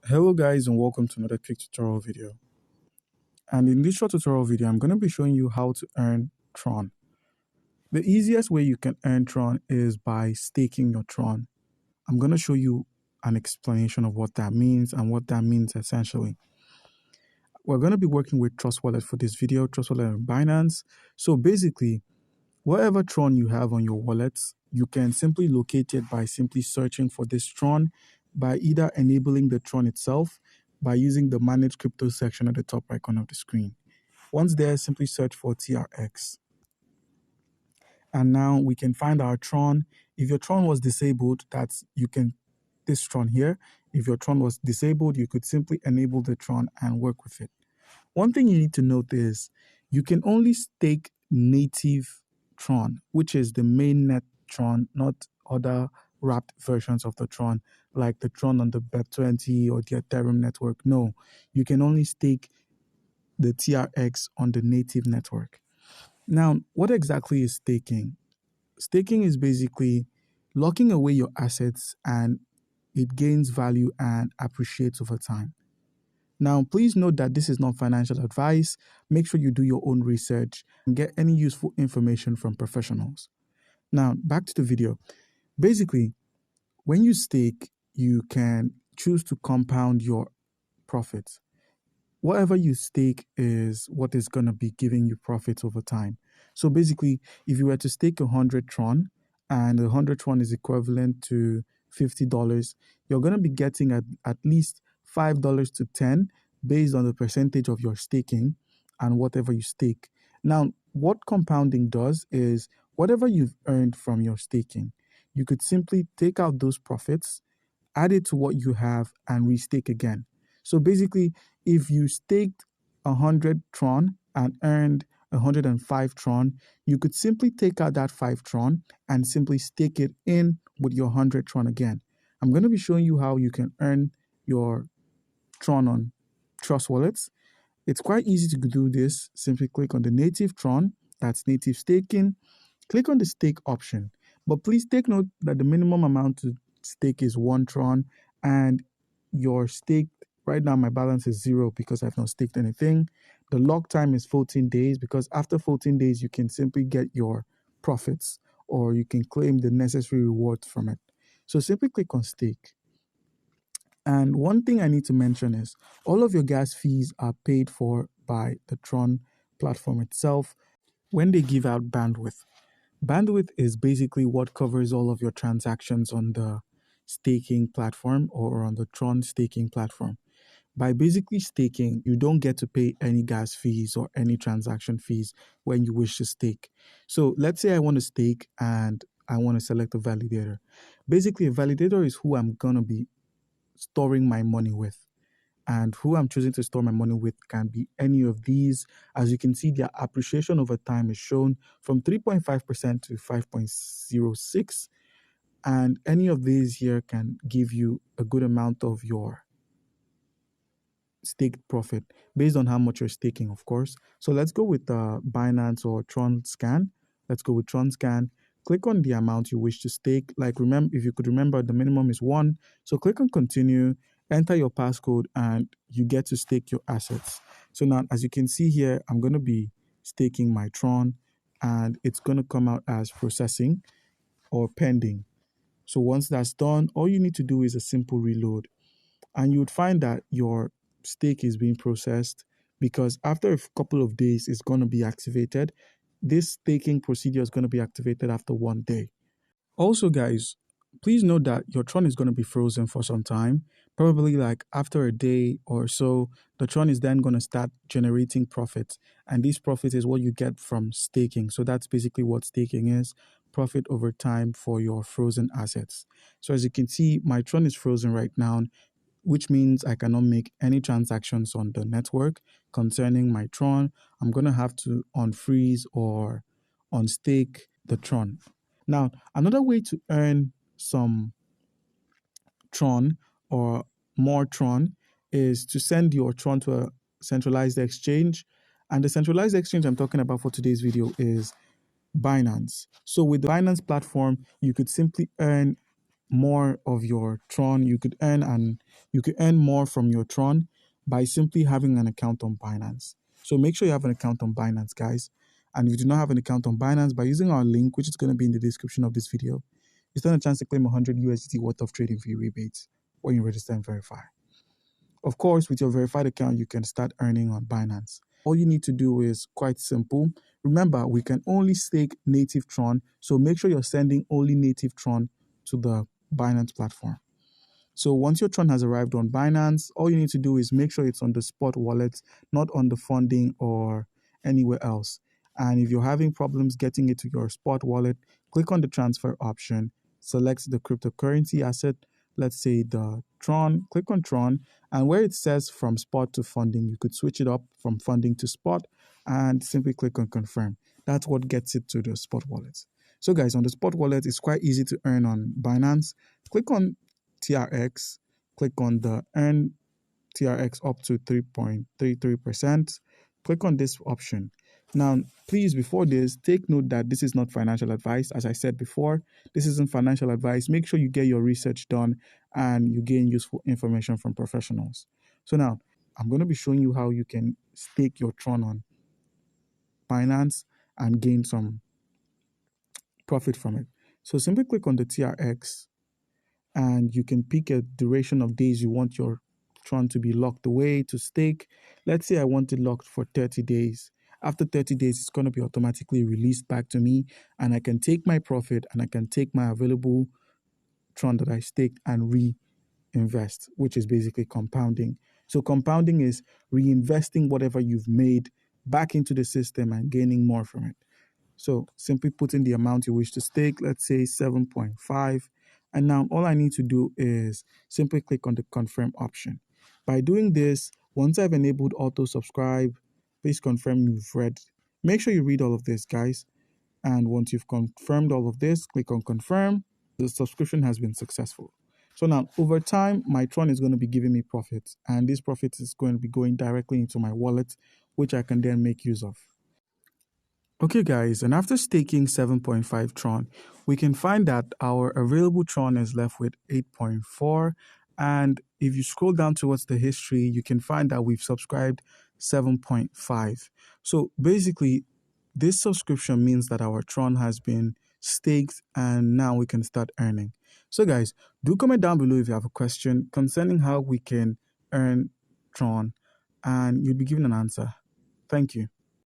Hello guys and welcome to another quick tutorial video. And in this short tutorial video, I'm going to be showing you how to earn Tron. The easiest way you can earn Tron is by staking your Tron. I'm going to show you an explanation of what that means and what that means essentially. We're going to be working with Trust Wallet for this video, Trust Wallet and Binance. So basically, whatever Tron you have on your wallets, you can simply locate it by simply searching for this Tron by either enabling the Tron itself by using the Manage Crypto section at the top right corner of the screen. Once there, simply search for TRX. And now we can find our Tron. If your Tron was disabled, this Tron here. If your Tron was disabled, you could simply enable the Tron and work with it. One thing you need to note is you can only stake native Tron, which is the mainnet Tron, not other wrapped versions of the Tron, like the Tron on the BEP20 or the Ethereum network. No, you can only stake the TRX on the native network. Now, what exactly is staking? Staking is basically locking away your assets and it gains value and appreciates over time. Now, please note that this is not financial advice. Make sure you do your own research and get any useful information from professionals. Now, back to the video. Basically, when you stake, you can choose to compound your profits. Whatever you stake is what is going to be giving you profits over time. So basically, if you were to stake 100 Tron and 100 Tron is equivalent to $50, you're going to be getting at least $5 to 10 based on the percentage of your staking and whatever you stake. Now, what compounding does is whatever you've earned from your staking, you could simply take out those profits, add it to what you have, and restake again. So basically, if you staked 100 Tron and earned 105 Tron, you could simply take out that 5 Tron and simply stake it in with your 100 Tron again. I'm going to be showing you how you can earn your Tron on Trust Wallets. It's quite easy to do this. Simply click on the native Tron, that's native staking. Click on the stake option. But please take note that the minimum amount to stake is 1 Tron and your stake, right now my balance is 0 because I've not staked anything. The lock time is 14 days because after 14 days you can simply get your profits or you can claim the necessary rewards from it. So simply click on stake. And one thing I need to mention is all of your gas fees are paid for by the Tron platform itself when they give out bandwidth. Bandwidth is basically what covers all of your transactions on the staking platform or on the Tron staking platform. By basically staking, you don't get to pay any gas fees or any transaction fees when you wish to stake. So let's say I want to stake and I want to select a validator. Basically, a validator is who I'm going to be storing my money with. And who I'm choosing to store my money with can be any of these. As you can see, their appreciation over time is shown from 3.5% to 5.06. And any of these here can give you a good amount of your staked profit based on how much you're staking, of course. So let's go with Binance or Tron Scan. Let's go with Tron Scan. Click on the amount you wish to stake. Like remember, if you could remember, the minimum is 1. So click on continue, enter your passcode, and you get to stake your assets. So now, as you can see here, I'm going to be staking my Tron, and it's going to come out as processing or pending. So once that's done, all you need to do is a simple reload. And you would find that your stake is being processed because after a couple of days, it's going to be activated. This staking procedure is going to be activated after 1 day. Also, guys, please note that your Tron is going to be frozen for some time. Probably like after a day or so, the Tron is then going to start generating profit. And this profit is what you get from staking. So that's basically what staking is, profit over time for your frozen assets. So as you can see, my Tron is frozen right now, which means I cannot make any transactions on the network concerning my Tron. I'm going to have to unfreeze or unstake the Tron. Now, another way to earn some Tron or more Tron is to send your Tron to a centralized exchange. And the centralized exchange I'm talking about for today's video is Binance. So with the Binance platform, you could simply earn more of your Tron. You could earn more from your Tron by simply having an account on Binance. So make sure you have an account on Binance, guys. And if you do not have an account on Binance, by using our link, which is going to be in the description of this video, you stand a chance to claim 100 USDT worth of trading fee rebates when you register and verify. Of course, with your verified account, you can start earning on Binance. All you need to do is quite simple. Remember, we can only stake native Tron, so make sure you're sending only native Tron to the Binance platform. So once your Tron has arrived on Binance, all you need to do is make sure it's on the spot wallet, not on the funding or anywhere else. And if you're having problems getting it to your spot wallet, click on the transfer option, select the cryptocurrency asset, let's say the Tron, click on Tron, and where it says from spot to funding, you could switch it up from funding to spot and simply click on confirm. That's what gets it to the spot wallet. So guys, on the spot wallet, it's quite easy to earn on Binance. Click on TRX, click on the earn TRX up to 3.33%. Click on this option. Now, please, before this, take note that this is not financial advice. As I said before, this isn't financial advice. Make sure you get your research done and you gain useful information from professionals. So now, I'm going to be showing you how you can stake your Tron on Binance and gain some profit from it. So simply click on the TRX and you can pick a duration of days you want your Tron to be locked away to stake. Let's say I want it locked for 30 days. After 30 days, it's going to be automatically released back to me, and I can take my profit and I can take my available Tron that I staked and reinvest, which is basically compounding. So compounding is reinvesting whatever you've made back into the system and gaining more from it. So simply put in the amount you wish to stake, let's say 7.5. And now all I need to do is simply click on the confirm option. By doing this, once I've enabled auto subscribe, please confirm you've read. Make sure you read all of this, guys. And once you've confirmed all of this, click on confirm. The subscription has been successful. So now over time, my Tron is going to be giving me profits, and this profit is going to be going directly into my wallet, which I can then make use of. Okay guys, and after staking 7.5 Tron, we can find that our available Tron is left with 8.4. And if you scroll down towards the history, you can find that we've subscribed 7.5. So basically, this subscription means that our Tron has been staked and now we can start earning. So guys, do comment down below if you have a question concerning how we can earn Tron and you'll be given an answer. Thank you.